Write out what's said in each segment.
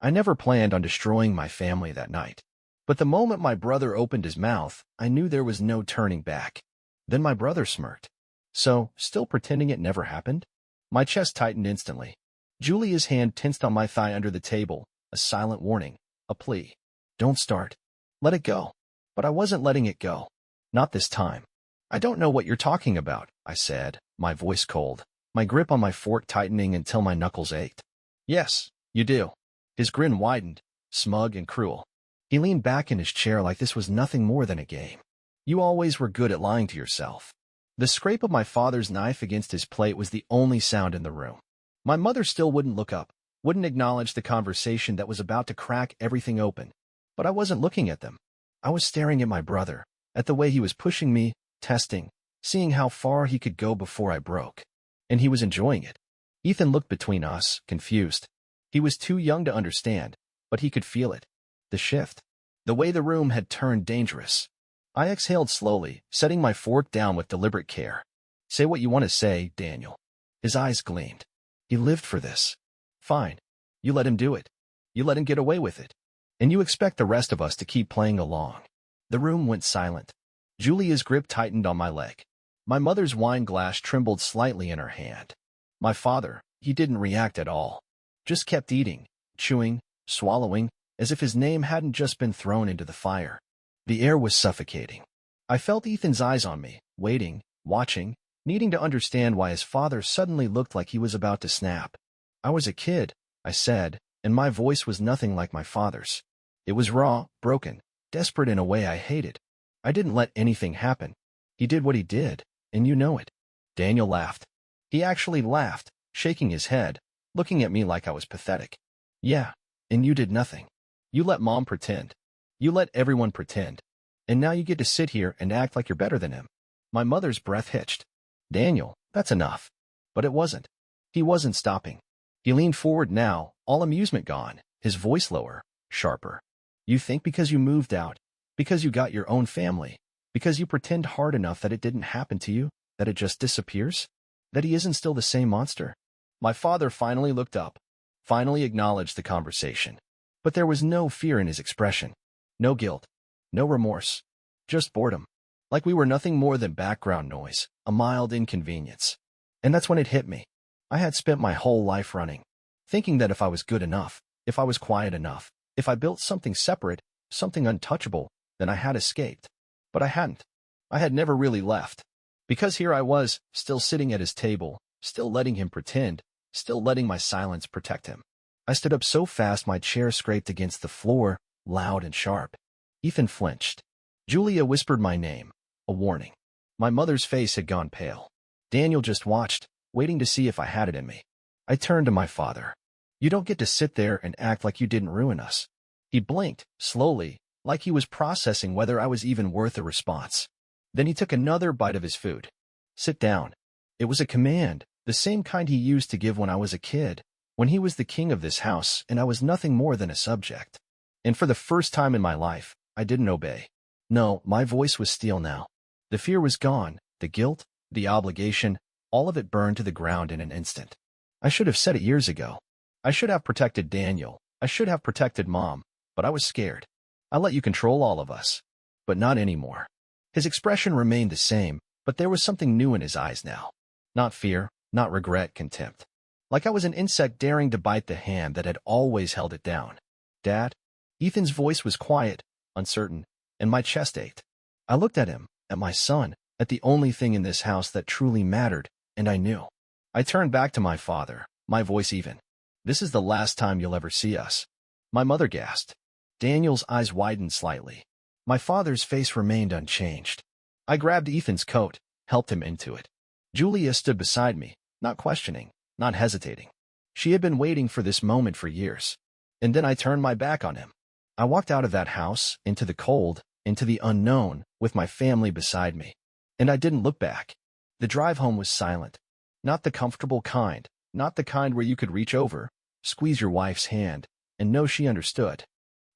I never planned on destroying my family that night. But the moment my brother opened his mouth, I knew there was no turning back. Then my brother smirked. So, still pretending it never happened? My chest tightened instantly. Julia's hand tensed on my thigh under the table, a silent warning, a plea. Don't start. Let it go. But I wasn't letting it go. Not this time. I don't know what you're talking about, I said, my voice cold, my grip on my fork tightening until my knuckles ached. Yes, you do. His grin widened, smug and cruel. He leaned back in his chair like this was nothing more than a game. You always were good at lying to yourself. The scrape of my father's knife against his plate was the only sound in the room. My mother still wouldn't look up, wouldn't acknowledge the conversation that was about to crack everything open. But I wasn't looking at them. I was staring at my brother, at the way he was pushing me, testing, seeing how far he could go before I broke. And he was enjoying it. Ethan looked between us, confused. He was too young to understand, but he could feel it. The shift. The way the room had turned dangerous. I exhaled slowly, setting my fork down with deliberate care. Say what you want to say, Daniel. His eyes gleamed. He lived for this. Fine. You let him do it. You let him get away with it. And you expect the rest of us to keep playing along. The room went silent. Julia's grip tightened on my leg. My mother's wine glass trembled slightly in her hand. My father, he didn't react at all. Just kept eating, chewing, swallowing, as if his name hadn't just been thrown into the fire. The air was suffocating. I felt Ethan's eyes on me, waiting, watching, needing to understand why his father suddenly looked like he was about to snap. I was a kid, I said, and my voice was nothing like my father's. It was raw, broken, desperate in a way I hated. I didn't let anything happen. He did what he did, and you know it. Daniel laughed. He actually laughed, shaking his head, looking at me like I was pathetic. Yeah, and you did nothing. You let Mom pretend. You let everyone pretend. And now you get to sit here and act like you're better than him. My mother's breath hitched. Daniel, that's enough. But it wasn't. He wasn't stopping. He leaned forward now, all amusement gone, his voice lower, sharper. You think because you moved out, because you got your own family, because you pretend hard enough that it didn't happen to you, that it just disappears? That he isn't still the same monster? My father finally looked up, finally acknowledged the conversation. But there was no fear in his expression. No guilt. No remorse. Just boredom. Like we were nothing more than background noise, a mild inconvenience. And that's when it hit me. I had spent my whole life running, thinking that if I was good enough, if I was quiet enough, if I built something separate, something untouchable, then I had escaped. But I hadn't. I had never really left. Because here I was, still sitting at his table, still letting him pretend, still letting my silence protect him. I stood up so fast my chair scraped against the floor, loud and sharp. Ethan flinched. Julia whispered my name, a warning. My mother's face had gone pale. Daniel just watched, waiting to see if I had it in me. I turned to my father. You don't get to sit there and act like you didn't ruin us. He blinked, slowly, like he was processing whether I was even worth a response. Then he took another bite of his food. Sit down. It was a command, the same kind he used to give when I was a kid, when he was the king of this house and I was nothing more than a subject. And for the first time in my life, I didn't obey. No, my voice was steel now. The fear was gone, the guilt, the obligation, all of it burned to the ground in an instant. I should have said it years ago. I should have protected Daniel. I should have protected Mom, but I was scared. I let you control all of us. But not anymore. His expression remained the same, but there was something new in his eyes now. Not fear, not regret, contempt. Like I was an insect daring to bite the hand that had always held it down. Dad? Ethan's voice was quiet, uncertain, and my chest ached. I looked at him, at my son, at the only thing in this house that truly mattered, and I knew. I turned back to my father, my voice even. This is the last time you'll ever see us. My mother gasped. Daniel's eyes widened slightly. My father's face remained unchanged. I grabbed Ethan's coat, helped him into it. Julia stood beside me, not questioning, not hesitating. She had been waiting for this moment for years. And then I turned my back on him. I walked out of that house, into the cold, into the unknown, with my family beside me. And I didn't look back. The drive home was silent. Not the comfortable kind, not the kind where you could reach over, squeeze your wife's hand, and know she understood.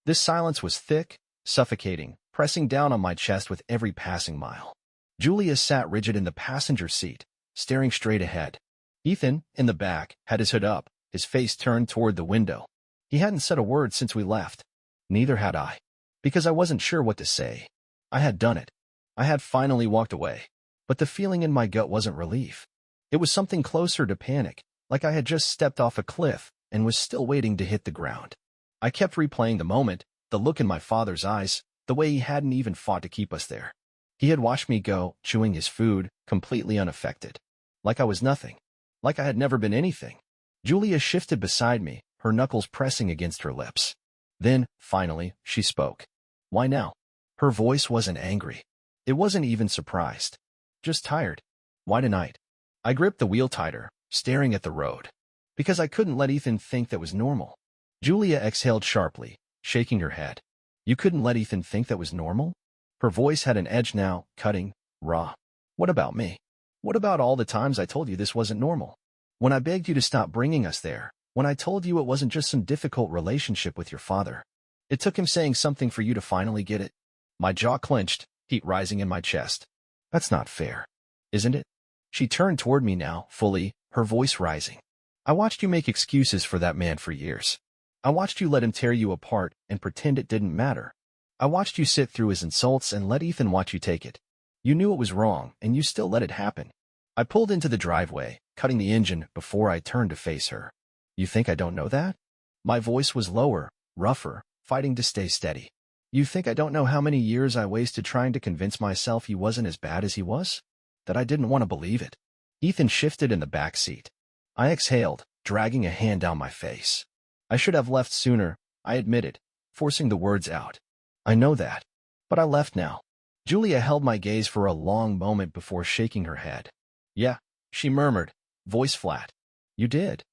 This silence was thick, suffocating, pressing down on my chest with every passing mile. Julia sat rigid in the passenger seat, staring straight ahead. Ethan, in the back, had his hood up, his face turned toward the window. He hadn't said a word since we left. Neither had I. Because I wasn't sure what to say. I had done it. I had finally walked away. But the feeling in my gut wasn't relief. It was something closer to panic, like I had just stepped off a cliff and was still waiting to hit the ground. I kept replaying the moment, the look in my father's eyes, the way he hadn't even fought to keep us there. He had watched me go, chewing his food, completely unaffected. Like I was nothing. Like I had never been anything. Julia shifted beside me, her knuckles pressing against her lips. Then, finally, she spoke. Why now? Her voice wasn't angry. It wasn't even surprised. Just tired. Why tonight? I gripped the wheel tighter, staring at the road. Because I couldn't let Ethan think that was normal. Julia exhaled sharply, shaking her head. You couldn't let Ethan think that was normal? Her voice had an edge now, cutting, raw. What about me? What about all the times I told you this wasn't normal? When I begged you to stop bringing us there, when I told you it wasn't just some difficult relationship with your father. It took him saying something for you to finally get it. My jaw clenched, heat rising in my chest. That's not fair. Isn't it? She turned toward me now, fully, her voice rising. I watched you make excuses for that man for years. I watched you let him tear you apart and pretend it didn't matter. I watched you sit through his insults and let Ethan watch you take it. You knew it was wrong, and you still let it happen. I pulled into the driveway, cutting the engine before I turned to face her. You think I don't know that? My voice was lower, rougher, fighting to stay steady. You think I don't know how many years I wasted trying to convince myself he wasn't as bad as he was? That I didn't want to believe it. Ethan shifted in the back seat. I exhaled, dragging a hand down my face. I should have left sooner, I admitted, forcing the words out. I know that. But I left now. Julia held my gaze for a long moment before shaking her head. Yeah, she murmured, voice flat. You did.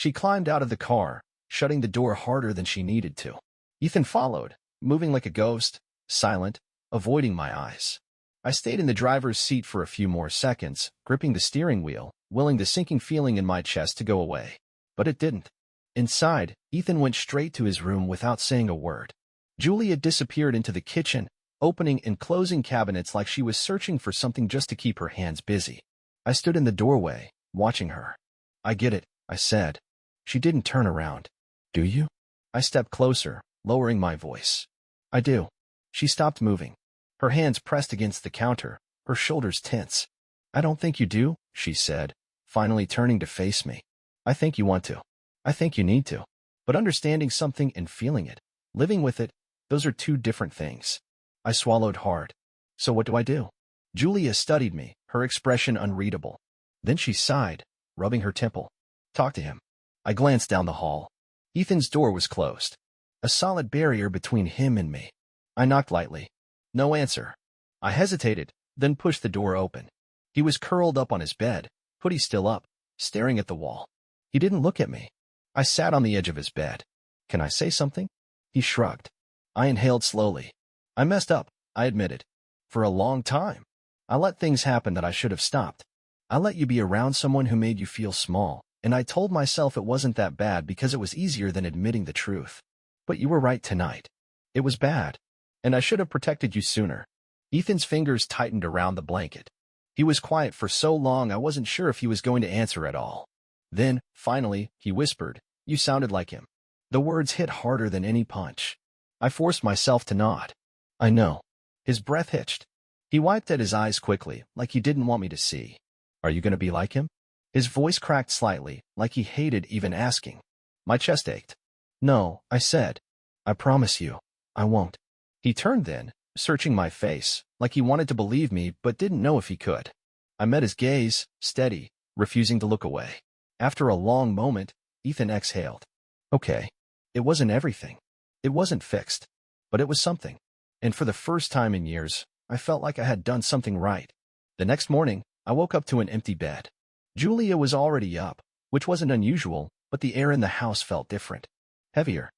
She climbed out of the car, shutting the door harder than she needed to. Ethan followed, moving like a ghost, silent, avoiding my eyes. I stayed in the driver's seat for a few more seconds, gripping the steering wheel, willing the sinking feeling in my chest to go away. But it didn't. Inside, Ethan went straight to his room without saying a word. Julia disappeared into the kitchen, opening and closing cabinets like she was searching for something just to keep her hands busy. I stood in the doorway, watching her. I get it, I said. She didn't turn around. Do you? I stepped closer, lowering my voice. I do. She stopped moving. Her hands pressed against the counter, her shoulders tense. I don't think you do, she said, finally turning to face me. I think you want to. I think you need to. But understanding something and feeling it, living with it, those are two different things. I swallowed hard. So what do I do? Julia studied me, her expression unreadable. Then she sighed, rubbing her temple. Talk to him. I glanced down the hall. Ethan's door was closed. A solid barrier between him and me. I knocked lightly. No answer. I hesitated, then pushed the door open. He was curled up on his bed, hoodie still up, staring at the wall. He didn't look at me. I sat on the edge of his bed. Can I say something? He shrugged. I inhaled slowly. I messed up, I admitted. For a long time. I let things happen that I should have stopped. I let you be around someone who made you feel small, and I told myself it wasn't that bad because it was easier than admitting the truth. But you were right tonight. It was bad. And I should have protected you sooner. Ethan's fingers tightened around the blanket. He was quiet for so long I wasn't sure if he was going to answer at all. Then, finally, he whispered, You sounded like him. The words hit harder than any punch. I forced myself to nod. I know. His breath hitched. He wiped at his eyes quickly, like he didn't want me to see. Are you going to be like him? His voice cracked slightly, like he hated even asking. My chest ached. No, I said. I promise you, I won't. He turned then, searching my face, like he wanted to believe me but didn't know if he could. I met his gaze, steady, refusing to look away. After a long moment, Ethan exhaled. Okay. It wasn't everything. It wasn't fixed. But it was something. And for the first time in years, I felt like I had done something right. The next morning, I woke up to an empty bed. Julia was already up, which wasn't unusual, but the air in the house felt different. Heavier.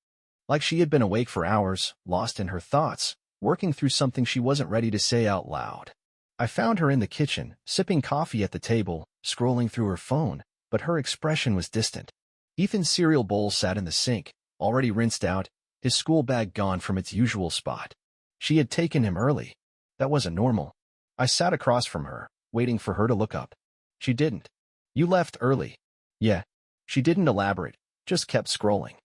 Like she had been awake for hours, lost in her thoughts, working through something she wasn't ready to say out loud. I found her in the kitchen, sipping coffee at the table, scrolling through her phone, but her expression was distant. Ethan's cereal bowl sat in the sink, already rinsed out, his school bag gone from its usual spot. She had taken him early. That wasn't normal. I sat across from her, waiting for her to look up. She didn't. You left early. Yeah. She didn't elaborate, just kept scrolling.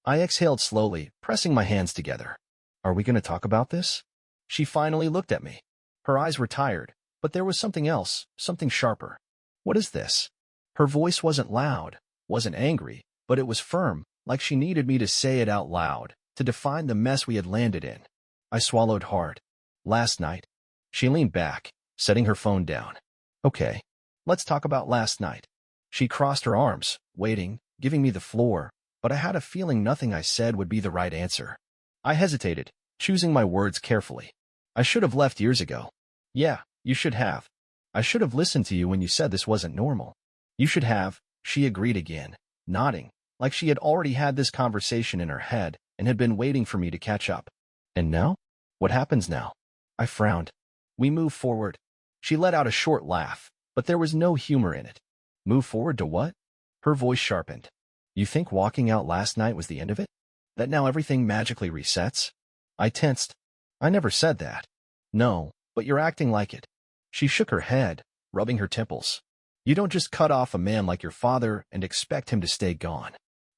I exhaled slowly, pressing my hands together. Are we going to talk about this? She finally looked at me. Her eyes were tired, but there was something else, something sharper. What is this? Her voice wasn't loud, wasn't angry, but it was firm, like she needed me to say it out loud, to define the mess we had landed in. I swallowed hard. Last night. She leaned back, setting her phone down. Okay, let's talk about last night. She crossed her arms, waiting, giving me the floor, but I had a feeling nothing I said would be the right answer. I hesitated, choosing my words carefully. I should have left years ago. Yeah, you should have. I should have listened to you when you said this wasn't normal. You should have, she agreed again, nodding, like she had already had this conversation in her head and had been waiting for me to catch up. And now? What happens now? I frowned. We moved forward. She let out a short laugh, but there was no humor in it. Move forward to what? Her voice sharpened. You think walking out last night was the end of it? That now everything magically resets? I tensed. I never said that. No, but you're acting like it. She shook her head, rubbing her temples. You don't just cut off a man like your father and expect him to stay gone.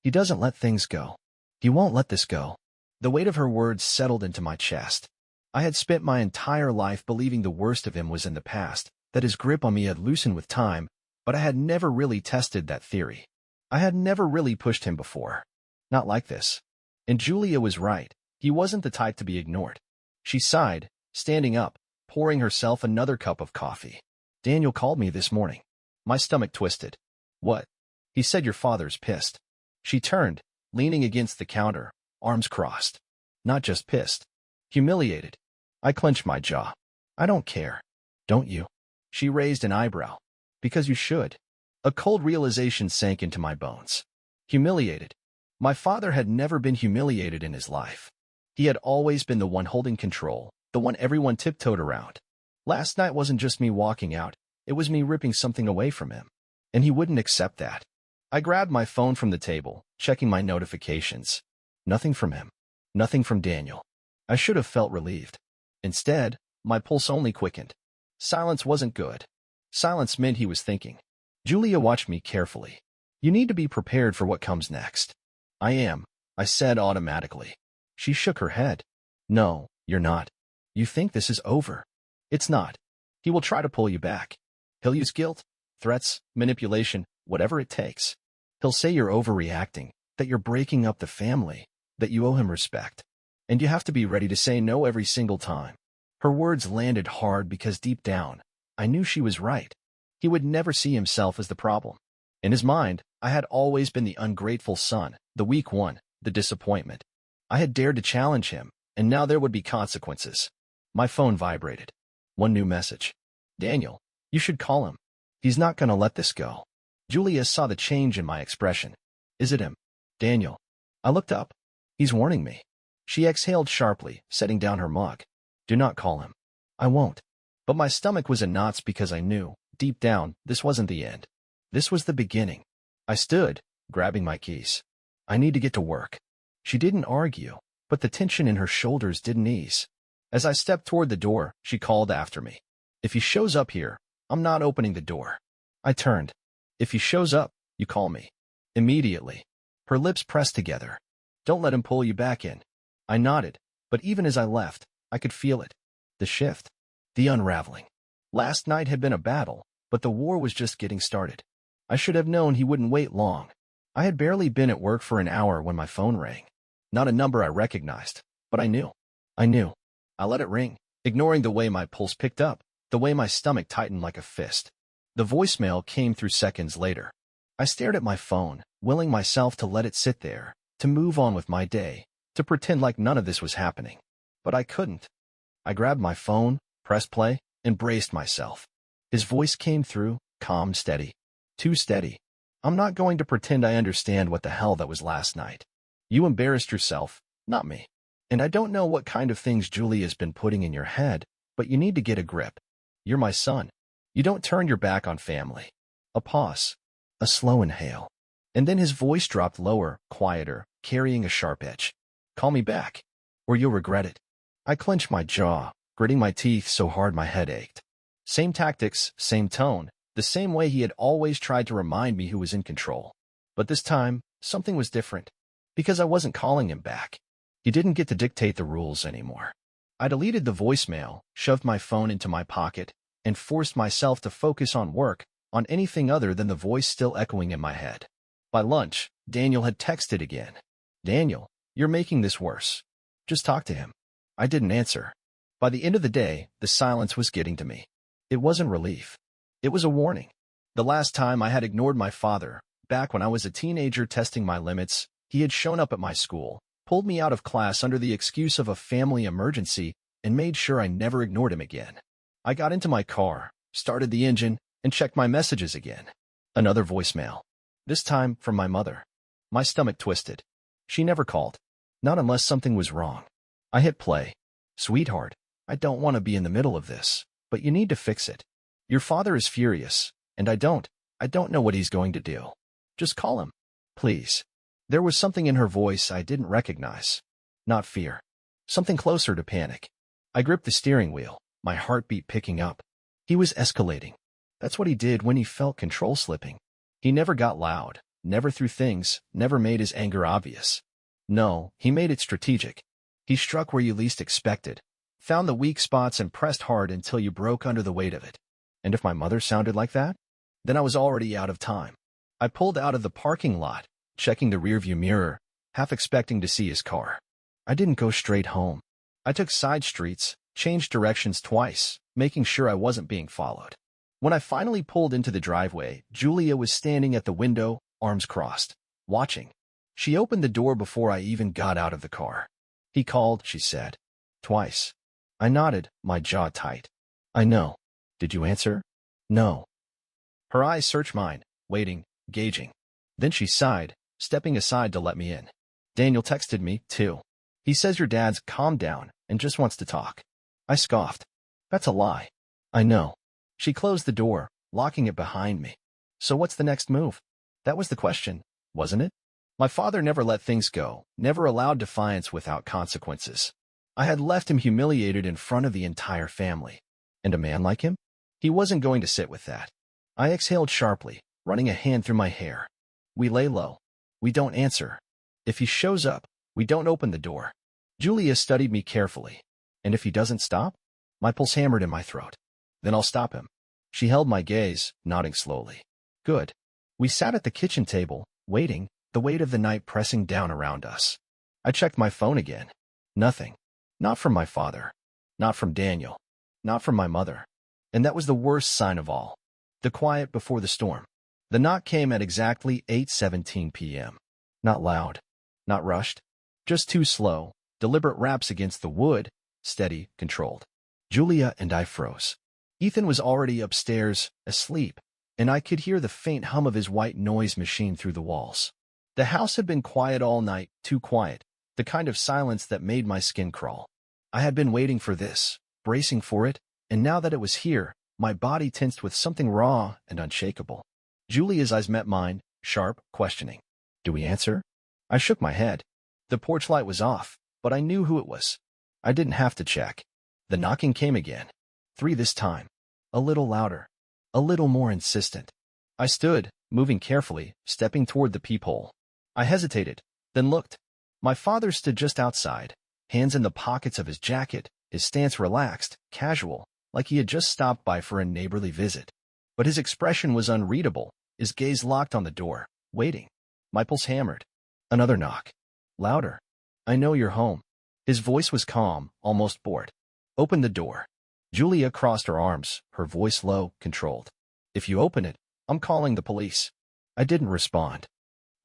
He doesn't let things go. He won't let this go. The weight of her words settled into my chest. I had spent my entire life believing the worst of him was in the past, that his grip on me had loosened with time, but I had never really tested that theory. I had never really pushed him before. Not like this. And Julia was right. He wasn't the type to be ignored. She sighed, standing up, pouring herself another cup of coffee. Daniel called me this morning. My stomach twisted. What? He said your father's pissed. She turned, leaning against the counter, arms crossed. Not just pissed. Humiliated. I clenched my jaw. I don't care. Don't you? She raised an eyebrow. Because you should. A cold realization sank into my bones. Humiliated. My father had never been humiliated in his life. He had always been the one holding control, the one everyone tiptoed around. Last night wasn't just me walking out, it was me ripping something away from him. And he wouldn't accept that. I grabbed my phone from the table, checking my notifications. Nothing from him. Nothing from Daniel. I should have felt relieved. Instead, my pulse only quickened. Silence wasn't good. Silence meant he was thinking. Julia watched me carefully. You need to be prepared for what comes next. I am, I said automatically. She shook her head. No, you're not. You think this is over. It's not. He will try to pull you back. He'll use guilt, threats, manipulation, whatever it takes. He'll say you're overreacting, that you're breaking up the family, that you owe him respect. And you have to be ready to say no every single time. Her words landed hard because deep down, I knew she was right. He would never see himself as the problem. In his mind, I had always been the ungrateful son, the weak one, the disappointment. I had dared to challenge him, and now there would be consequences. My phone vibrated. One new message. Daniel, you should call him. He's not going to let this go. Julia saw the change in my expression. Is it him? Daniel. I looked up. He's warning me. She exhaled sharply, setting down her mug. Do not call him. I won't. But my stomach was in knots because I knew, deep down, this wasn't the end. This was the beginning. I stood, grabbing my keys. I need to get to work. She didn't argue, but the tension in her shoulders didn't ease. As I stepped toward the door, she called after me. If he shows up here, I'm not opening the door. I turned. If he shows up, you call me. Immediately. Her lips pressed together. Don't let him pull you back in. I nodded, but even as I left, I could feel it. The shift. The unraveling. Last night had been a battle, but the war was just getting started. I should have known he wouldn't wait long. I had barely been at work for an hour when my phone rang. Not a number I recognized, but I knew. I knew. I let it ring, ignoring the way my pulse picked up, the way my stomach tightened like a fist. The voicemail came through seconds later. I stared at my phone, willing myself to let it sit there, to move on with my day, to pretend like none of this was happening. But I couldn't. I grabbed my phone, pressed play, and braced myself. His voice came through, calm, steady. Too steady. I'm not going to pretend I understand what the hell that was last night. You embarrassed yourself, not me. And I don't know what kind of things Julia's been putting in your head, but you need to get a grip. You're my son. You don't turn your back on family. A pause. A slow inhale. And then his voice dropped lower, quieter, carrying a sharp edge. Call me back, or you'll regret it. I clenched my jaw, gritting my teeth so hard my head ached. Same tactics, same tone, the same way he had always tried to remind me who was in control. But this time, something was different. Because I wasn't calling him back. He didn't get to dictate the rules anymore. I deleted the voicemail, shoved my phone into my pocket, and forced myself to focus on work, on anything other than the voice still echoing in my head. By lunch, Daniel had texted again. "Daniel, you're making this worse. Just talk to him." I didn't answer. By the end of the day, the silence was getting to me. It wasn't relief. It was a warning. The last time I had ignored my father, back when I was a teenager testing my limits, he had shown up at my school, pulled me out of class under the excuse of a family emergency, and made sure I never ignored him again. I got into my car, started the engine, and checked my messages again. Another voicemail. This time from my mother. My stomach twisted. She never called. Not unless something was wrong. I hit play. "Sweetheart, I don't want to be in the middle of this, but you need to fix it. Your father is furious, and I don't know what he's going to do. Just call him. Please." There was something in her voice I didn't recognize. Not fear. Something closer to panic. I gripped the steering wheel, my heartbeat picking up. He was escalating. That's what he did when he felt control slipping. He never got loud, never threw things, never made his anger obvious. No, he made it strategic. He struck where you least expected, found the weak spots and pressed hard until you broke under the weight of it. And if my mother sounded like that, then I was already out of time. I pulled out of the parking lot, checking the rearview mirror, half expecting to see his car. I didn't go straight home. I took side streets, changed directions twice, making sure I wasn't being followed. When I finally pulled into the driveway, Julia was standing at the window, arms crossed, watching. She opened the door before I even got out of the car. "He called," she said. "Twice." I nodded, my jaw tight. "I know. Did you answer?" "No." Her eyes searched mine, waiting, gauging. Then she sighed, stepping aside to let me in. "Daniel texted me, too. He says your dad's calmed down and just wants to talk." I scoffed. "That's a lie." "I know." She closed the door, locking it behind me. "So what's the next move?" That was the question, wasn't it? My father never let things go, never allowed defiance without consequences. I had left him humiliated in front of the entire family. And a man like him? He wasn't going to sit with that. I exhaled sharply, running a hand through my hair. We lay low. We don't answer. If he shows up, we don't open the door. Julia studied me carefully. And if he doesn't stop? My pulse hammered in my throat. Then I'll stop him. She held my gaze, nodding slowly. Good. We sat at the kitchen table, waiting, the weight of the night pressing down around us. I checked my phone again. Nothing. Not from my father. Not from Daniel. Not from my mother. And that was the worst sign of all. The quiet before the storm. The knock came at exactly 8:17 p.m. Not loud. Not rushed. Just two slow, deliberate raps against the wood, steady, controlled. Julia and I froze. Ethan was already upstairs, asleep, and I could hear the faint hum of his white noise machine through the walls. The house had been quiet all night, too quiet, the kind of silence that made my skin crawl. I had been waiting for this, bracing for it, and now that it was here, my body tensed with something raw and unshakable. Julia's eyes met mine, sharp, questioning. Do we answer? I shook my head. The porch light was off, but I knew who it was. I didn't have to check. The knocking came again. 3 this time. A little louder. A little more insistent. I stood, moving carefully, stepping toward the peephole. I hesitated, then looked. My father stood just outside, hands in the pockets of his jacket, his stance relaxed, casual, like he had just stopped by for a neighborly visit. But his expression was unreadable, his gaze locked on the door, waiting. My pulse hammered. Another knock. Louder. I know you're home. His voice was calm, almost bored. Open the door. Julia crossed her arms, her voice low, controlled. If you open it, I'm calling the police. I didn't respond.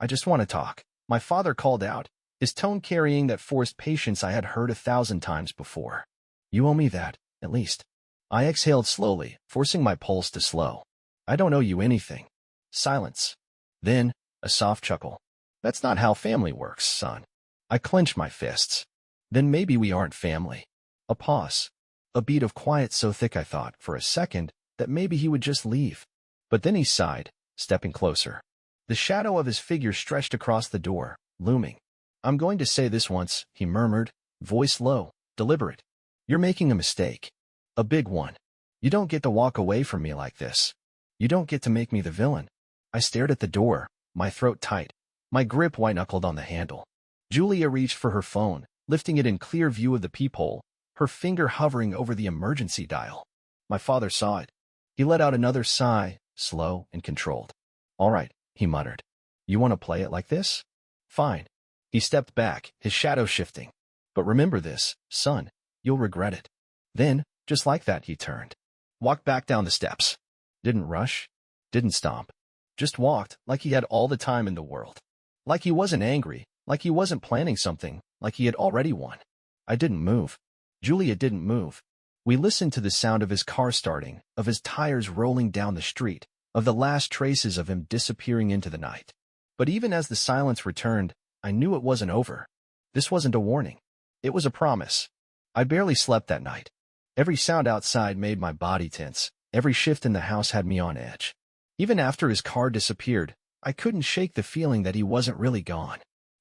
I just want to talk. My father called out, his tone carrying that forced patience I had heard 1,000 times before. You owe me that, at least. I exhaled slowly, forcing my pulse to slow. I don't owe you anything. Silence. Then, a soft chuckle. That's not how family works, son. I clenched my fists. Then maybe we aren't family. A pause. A beat of quiet so thick I thought, for a second, that maybe he would just leave. But then he sighed, stepping closer. The shadow of his figure stretched across the door, looming. I'm going to say this once, he murmured, voice low, deliberate. You're making a mistake. A big one. You don't get to walk away from me like this. You don't get to make me the villain. I stared at the door, my throat tight, my grip white-knuckled on the handle. Julia reached for her phone, lifting it in clear view of the peephole, her finger hovering over the emergency dial. My father saw it. He let out another sigh, slow and controlled. "All right," he muttered. "You want to play it like this? Fine." He stepped back, his shadow shifting. "But remember this, son. You'll regret it." Then, just like that, he turned. Walked back down the steps. Didn't rush. Didn't stomp. Just walked like he had all the time in the world. Like he wasn't angry, like he wasn't planning something, like he had already won. I didn't move. Julia didn't move. We listened to the sound of his car starting, of his tires rolling down the street, of the last traces of him disappearing into the night. But even as the silence returned, I knew it wasn't over. This wasn't a warning. It was a promise. I barely slept that night. Every sound outside made my body tense. Every shift in the house had me on edge. Even after his car disappeared, I couldn't shake the feeling that he wasn't really gone.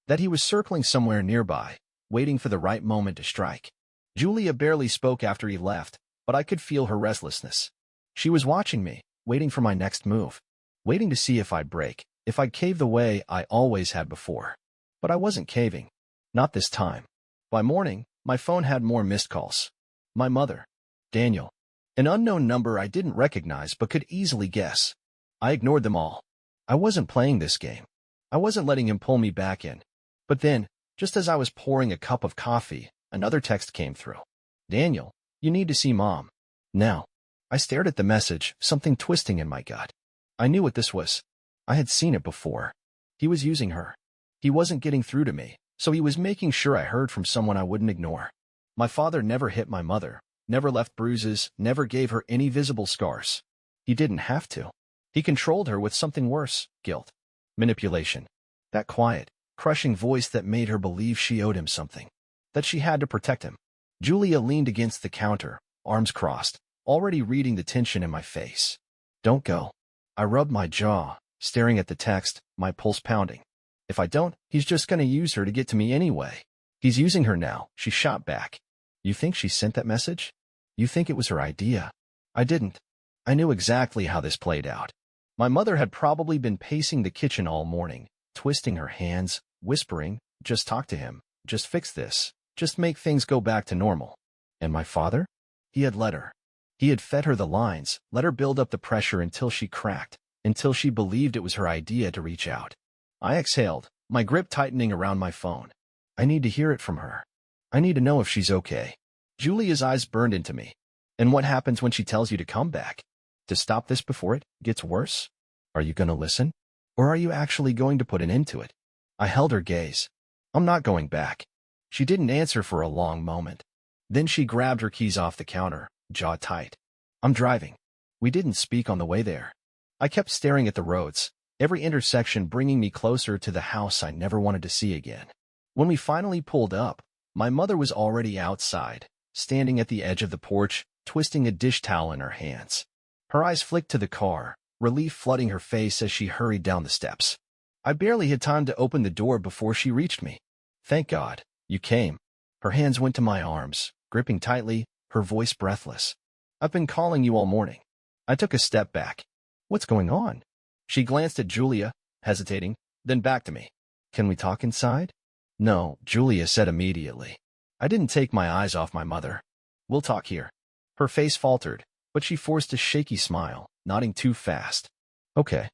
That he was circling somewhere nearby, waiting for the right moment to strike. Julia barely spoke after he left, but I could feel her restlessness. She was watching me, waiting for my next move, waiting to see if I'd break, if I'd cave the way I always had before. But I wasn't caving. Not this time. By morning, my phone had more missed calls. My mother. Daniel. An unknown number I didn't recognize but could easily guess. I ignored them all. I wasn't playing this game. I wasn't letting him pull me back in. But then, just as I was pouring a cup of coffee, another text came through. "Daniel, you need to see Mom. Now." I stared at the message, something twisting in my gut. I knew what this was. I had seen it before. He was using her. He wasn't getting through to me, so he was making sure I heard from someone I wouldn't ignore. My father never hit my mother, never left bruises, never gave her any visible scars. He didn't have to. He controlled her with something worse, guilt, manipulation. That quiet, crushing voice that made her believe she owed him something, that she had to protect him. Julia leaned against the counter, arms crossed, already reading the tension in my face. "Don't go." I rubbed my jaw, staring at the text, my pulse pounding. "If I don't, he's just going to use her to get to me anyway." "He's using her now," she shot back. "You think she sent that message? You think it was her idea?" I didn't. I knew exactly how this played out. My mother had probably been pacing the kitchen all morning, twisting her hands, whispering, "Just talk to him. Just fix this. Just make things go back to normal." And my father? He had let her. He had fed her the lines, let her build up the pressure until she cracked, until she believed it was her idea to reach out. I exhaled, my grip tightening around my phone. I need to hear it from her. I need to know if she's okay. Julia's eyes burned into me. "And what happens when she tells you to come back? To stop this before it gets worse? Are you going to listen? Or are you actually going to put an end to it?" I held her gaze. "I'm not going back." She didn't answer for a long moment. Then she grabbed her keys off the counter, jaw tight. "I'm driving." We didn't speak on the way there. I kept staring at the roads, every intersection bringing me closer to the house I never wanted to see again. When we finally pulled up, my mother was already outside, standing at the edge of the porch, twisting a dish towel in her hands. Her eyes flicked to the car, relief flooding her face as she hurried down the steps. I barely had time to open the door before she reached me. "Thank God, you came." Her hands went to my arms, gripping tightly, her voice breathless. "I've been calling you all morning." I took a step back. "What's going on?" She glanced at Julia, hesitating, then back to me. "Can we talk inside?" "No," Julia said immediately. I didn't take my eyes off my mother. "We'll talk here." Her face faltered, but she forced a shaky smile, nodding too fast. Okay.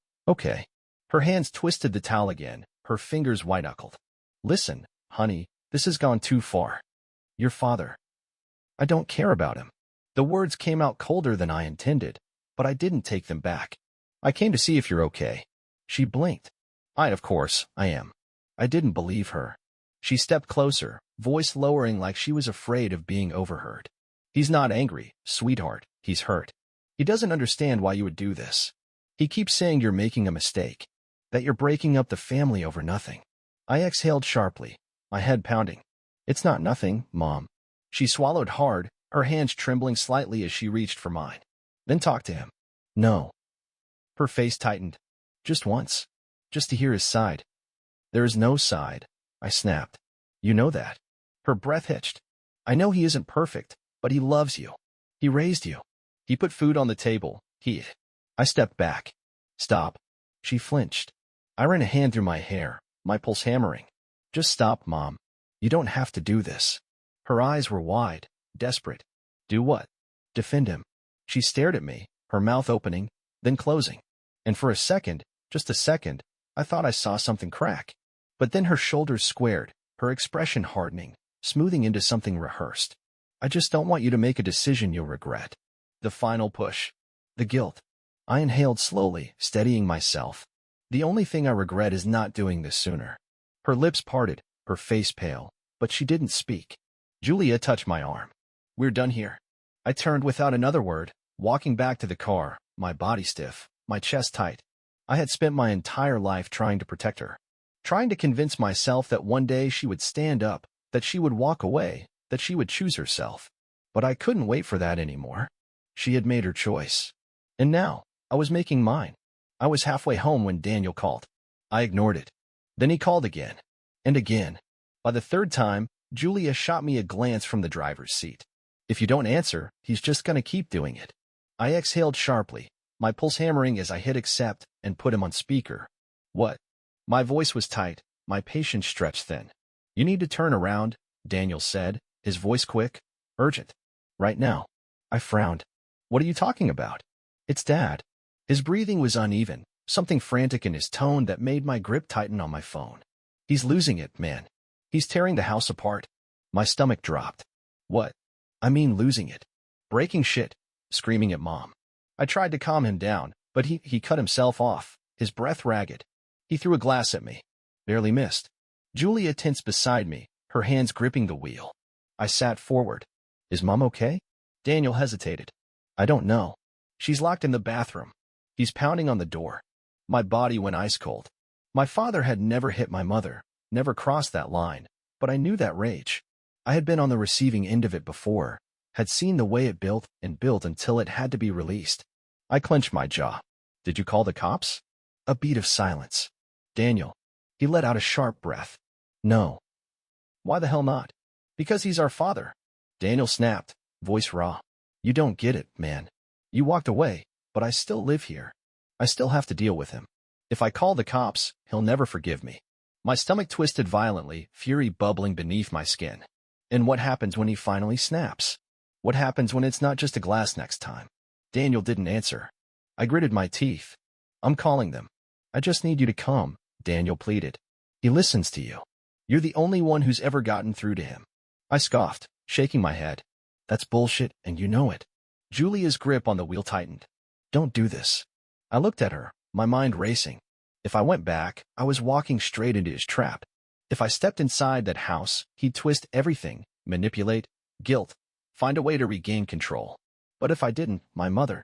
Her hands twisted the towel again, her fingers white-knuckled. "Listen, honey, this has gone too far. Your father. I don't care about him." The words came out colder than I intended, but I didn't take them back. "I came to see if you're okay." She blinked. Of course, I am." I didn't believe her. She stepped closer, voice lowering like she was afraid of being overheard. "He's not angry, sweetheart. He's hurt. He doesn't understand why you would do this. He keeps saying you're making a mistake, that you're breaking up the family over nothing." I exhaled sharply, my head pounding. "It's not nothing, Mom." She swallowed hard, her hands trembling slightly as she reached for mine. "Then talk to him." "No." Her face tightened. "Just once. Just to hear his side." "There is no side," I snapped. "You know that." Her breath hitched. "I know he isn't perfect, but he loves you. He raised you. He put food on the table. I stepped back. "Stop." She flinched. I ran a hand through my hair, my pulse hammering. Just stop, Mom. You don't have to do this. Her eyes were wide, desperate. Do what? Defend him. She stared at me, her mouth opening, then closing. And for a second, just a second, I thought I saw something crack. But then her shoulders squared, her expression hardening, smoothing into something rehearsed. I just don't want you to make a decision you'll regret. The final push. The guilt. I inhaled slowly, steadying myself. The only thing I regret is not doing this sooner. Her lips parted, her face pale, but she didn't speak. Julia touched my arm. We're done here. I turned without another word, walking back to the car, my body stiff, my chest tight. I had spent my entire life trying to protect her, trying to convince myself that one day she would stand up, that she would walk away, that she would choose herself. But I couldn't wait for that anymore. She had made her choice. And now, I was making mine. I was halfway home when Daniel called. I ignored it. Then he called again. And again. By the third time, Julia shot me a glance from the driver's seat. If you don't answer, he's just gonna keep doing it. I exhaled sharply, my pulse hammering as I hit accept and put him on speaker. What? My voice was tight, my patience stretched thin. You need to turn around, Daniel said, his voice quick, urgent. Right now. I frowned. What are you talking about? It's Dad. His breathing was uneven, something frantic in his tone that made my grip tighten on my phone. He's losing it, man. He's tearing the house apart. My stomach dropped. What? I mean losing it. Breaking shit. Screaming at Mom. I tried to calm him down, but he cut himself off, his breath ragged. He threw a glass at me. Barely missed. Julia tensed beside me, her hands gripping the wheel. I sat forward. Is Mom okay? Daniel hesitated. I don't know. She's locked in the bathroom. He's pounding on the door. My body went ice cold. My father had never hit my mother, never crossed that line, but I knew that rage. I had been on the receiving end of it before, had seen the way it built and built until it had to be released. I clenched my jaw. Did you call the cops? A beat of silence. Daniel. He let out a sharp breath. No. Why the hell not? Because he's our father. Daniel snapped, voice raw. You don't get it, man. You walked away, but I still live here. I still have to deal with him. If I call the cops, he'll never forgive me. My stomach twisted violently, fury bubbling beneath my skin. And what happens when he finally snaps? What happens when it's not just a glass next time? Daniel didn't answer. I gritted my teeth. I'm calling them. I just need you to come, Daniel pleaded. He listens to you. You're the only one who's ever gotten through to him. I scoffed, shaking my head. That's bullshit, and you know it. Julia's grip on the wheel tightened. Don't do this. I looked at her, my mind racing. If I went back, I was walking straight into his trap. If I stepped inside that house, he'd twist everything, manipulate, guilt, find a way to regain control. But if I didn't, my mother.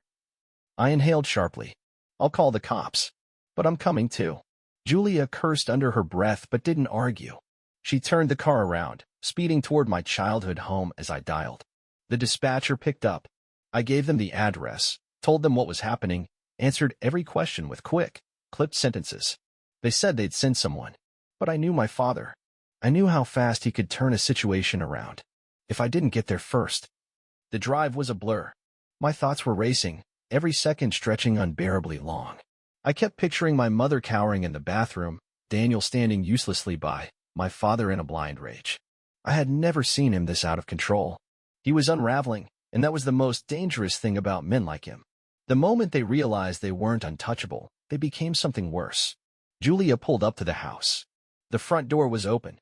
I inhaled sharply. I'll call the cops. But I'm coming too. Julia cursed under her breath but didn't argue. She turned the car around, speeding toward my childhood home as I dialed. The dispatcher picked up. I gave them the address, told them what was happening, answered every question with quick, clipped sentences. They said they'd send someone. But I knew my father. I knew how fast he could turn a situation around. If I didn't get there first. The drive was a blur. My thoughts were racing, every second stretching unbearably long. I kept picturing my mother cowering in the bathroom, Daniel standing uselessly by, my father in a blind rage. I had never seen him this out of control. He was unraveling, and that was the most dangerous thing about men like him. The moment they realized they weren't untouchable, they became something worse. Julia pulled up to the house. The front door was open.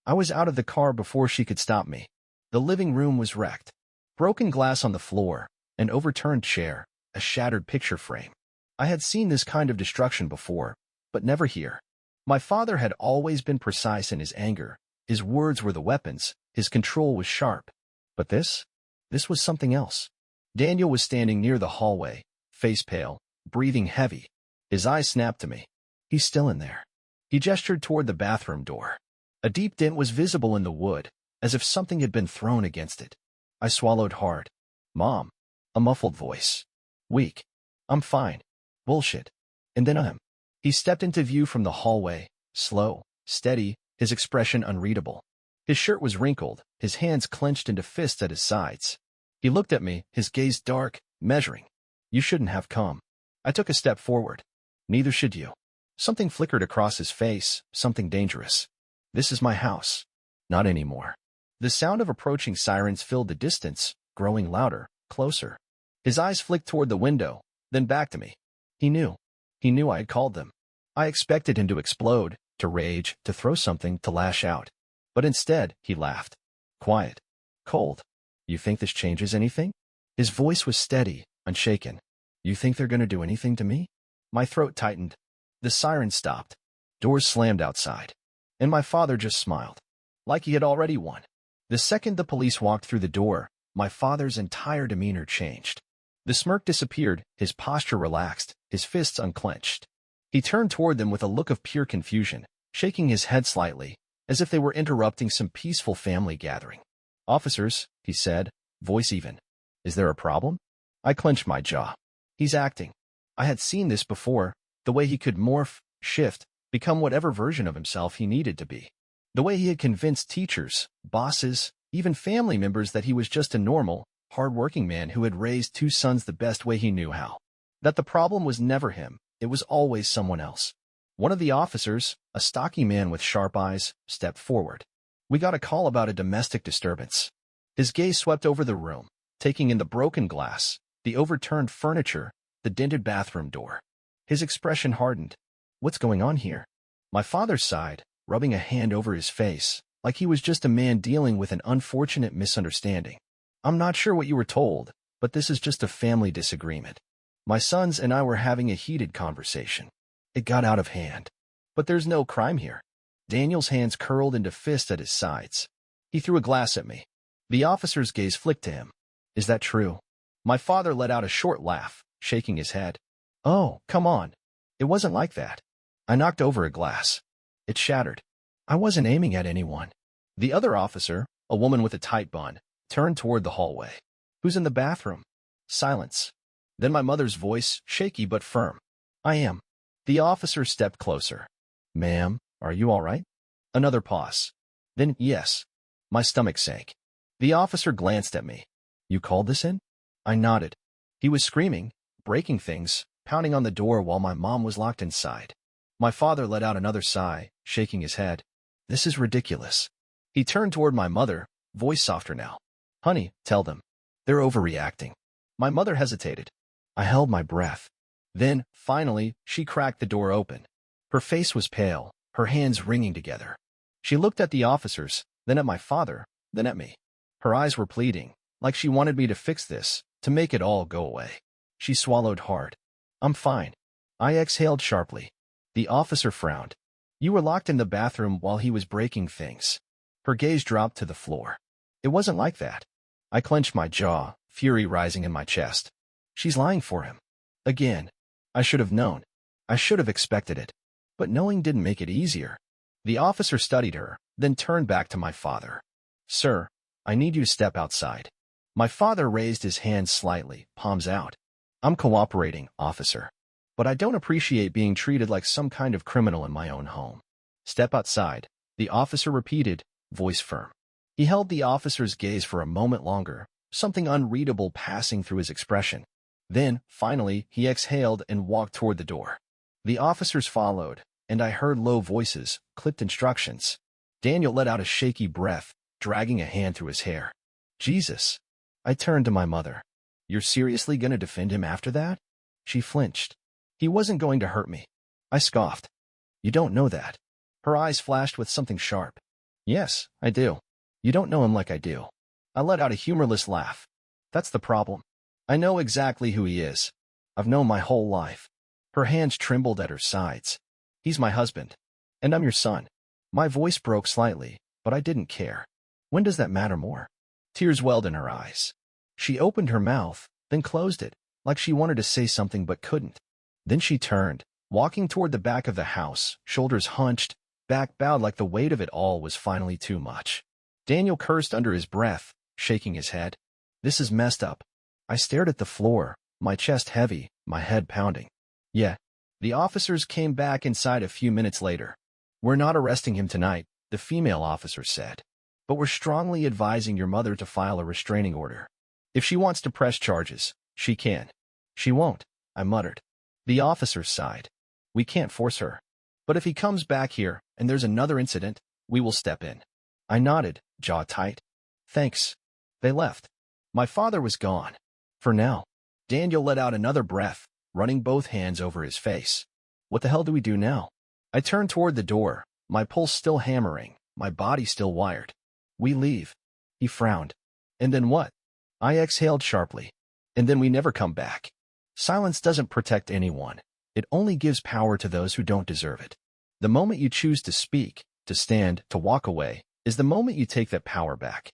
I was out of the car before she could stop me. The living room was wrecked. Broken glass on the floor, an overturned chair, a shattered picture frame. I had seen this kind of destruction before, but never here. My father had always been precise in his anger. His words were the weapons, his control was sharp. But this was something else. Daniel was standing near the hallway, face pale, breathing heavy. His eyes snapped to me. He's still in there. He gestured toward the bathroom door. A deep dent was visible in the wood, as if something had been thrown against it. I swallowed hard. Mom. A muffled voice. Weak. I'm fine. Bullshit. And then He stepped into view from the hallway, slow, steady, his expression unreadable. His shirt was wrinkled, his hands clenched into fists at his sides. He looked at me, his gaze dark, measuring. You shouldn't have come. I took a step forward. Neither should you. Something flickered across his face, something dangerous. This is my house. Not anymore. The sound of approaching sirens filled the distance, growing louder, closer. His eyes flicked toward the window, then back to me. He knew. He knew I had called them. I expected him to explode, to rage, to throw something, to lash out. But instead, he laughed. Quiet. Cold. You think this changes anything? His voice was steady, unshaken. You think they're going to do anything to me? My throat tightened. The siren stopped. Doors slammed outside. And my father just smiled. Like he had already won. The second the police walked through the door, my father's entire demeanor changed. The smirk disappeared, his posture relaxed, his fists unclenched. He turned toward them with a look of pure confusion, shaking his head slightly, as if they were interrupting some peaceful family gathering. Officers, he said, voice even. Is there a problem? I clenched my jaw. He's acting. I had seen this before, the way he could morph, shift, become whatever version of himself he needed to be. The way he had convinced teachers, bosses, even family members that he was just a normal, hard-working man who had raised two sons the best way he knew how. That the problem was never him, it was always someone else. One of the officers, a stocky man with sharp eyes, stepped forward. We got a call about a domestic disturbance. His gaze swept over the room, taking in the broken glass, the overturned furniture, the dented bathroom door. His expression hardened. What's going on here? My father sighed, rubbing a hand over his face, like he was just a man dealing with an unfortunate misunderstanding. I'm not sure what you were told, but this is just a family disagreement. My sons and I were having a heated conversation. It got out of hand. But there's no crime here. Daniel's hands curled into fists at his sides. He threw a glass at me. The officer's gaze flicked to him. Is that true? My father let out a short laugh, shaking his head. Oh, come on. It wasn't like that. I knocked over a glass. It shattered. I wasn't aiming at anyone. The other officer, a woman with a tight bun, turned toward the hallway. Who's in the bathroom? Silence. Then my mother's voice, shaky but firm. I am. The officer stepped closer. Ma'am, are you all right? Another pause. Then, yes. My stomach sank. The officer glanced at me. You called this in? I nodded. He was screaming, breaking things, pounding on the door while my mom was locked inside. My father let out another sigh, shaking his head. This is ridiculous. He turned toward my mother, voice softer now. Honey, tell them. They're overreacting. My mother hesitated. I held my breath. Then, finally, she cracked the door open. Her face was pale, her hands wringing together. She looked at the officers, then at my father, then at me. Her eyes were pleading, like she wanted me to fix this, to make it all go away. She swallowed hard. I'm fine. I exhaled sharply. The officer frowned. You were locked in the bathroom while he was breaking things. Her gaze dropped to the floor. It wasn't like that. I clenched my jaw, fury rising in my chest. She's lying for him. Again. I should have known. I should have expected it. But knowing didn't make it easier. The officer studied her, then turned back to my father. Sir, I need you to step outside. My father raised his hands slightly, palms out. I'm cooperating, officer. But I don't appreciate being treated like some kind of criminal in my own home. Step outside, the officer repeated, voice firm. He held the officer's gaze for a moment longer, something unreadable passing through his expression. Then, finally, he exhaled and walked toward the door. The officers followed, and I heard low voices, clipped instructions. Daniel let out a shaky breath, dragging a hand through his hair. Jesus. I turned to my mother. You're seriously going to defend him after that? She flinched. He wasn't going to hurt me. I scoffed. You don't know that. Her eyes flashed with something sharp. Yes, I do. You don't know him like I do. I let out a humorless laugh. That's the problem. I know exactly who he is. I've known my whole life. Her hands trembled at her sides. He's my husband. And I'm your son. My voice broke slightly, but I didn't care. When does that matter more? Tears welled in her eyes. She opened her mouth, then closed it, like she wanted to say something but couldn't. Then she turned, walking toward the back of the house, shoulders hunched, back bowed like the weight of it all was finally too much. Daniel cursed under his breath, shaking his head. This is messed up. I stared at the floor, my chest heavy, my head pounding. Yeah. The officers came back inside a few minutes later. We're not arresting him tonight, the female officer said. But we're strongly advising your mother to file a restraining order. If she wants to press charges, she can. She won't, I muttered. The officer sighed. We can't force her. But if he comes back here, and there's another incident, We will step in. I nodded, jaw tight. Thanks. They left. My father was gone. For now. Daniel let out another breath, running both hands over his face. What the hell do we do now? I turned toward the door, my pulse still hammering, my body still wired. We leave. He frowned. And then what? I exhaled sharply. And then we never come back. Silence doesn't protect anyone. It only gives power to those who don't deserve it. The moment you choose to speak, to stand, to walk away, is the moment you take that power back.